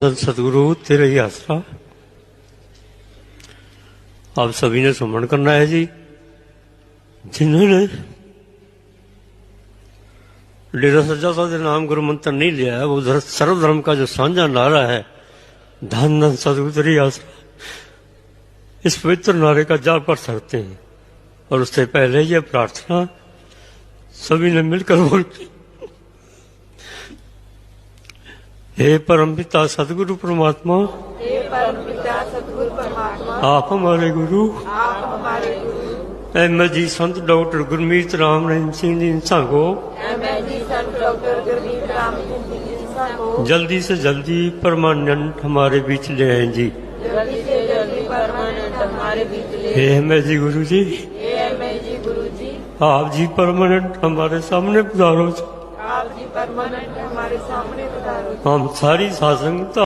सतगुरु तेरा ही आसरा। आप सभी ने सुमन करना है जी। जिन्होंने डेरा सज्जा साहब के नाम गुरु मंत्र नहीं लिया है, वो सर्वधर्म का जो साझा नारा है, धन धन सतगुरु तेरी आसरा, इस पवित्र नारे का जाप कर सकते हैं। और उससे पहले ये प्रार्थना सभी ने मिलकर बोली। हे परमपिता सतगुरु परमात्मा, हे परमपिता सतगुरु परमात्मा, आप हमारे गुरु। आप हमारे गुरु। एम जी संत डॉक्टर गुरमीत राम रहीम सिंह जी इंसान को जी संत डॉक्टर गुरमीत राम सिंह जी इंसान को जल्दी से जल्दी परमानेंट हमारे बीच ले आए जी। जल्दी से जल्दी परमानेंट हमारे बीच ले। हे एम जी गुरु जी, हे जी गुरु जी, आप जी परमानेंट हमारे सामने पधारो। आप जी परमानेंट हमारे सामने पधारो। हम सारी सासंगता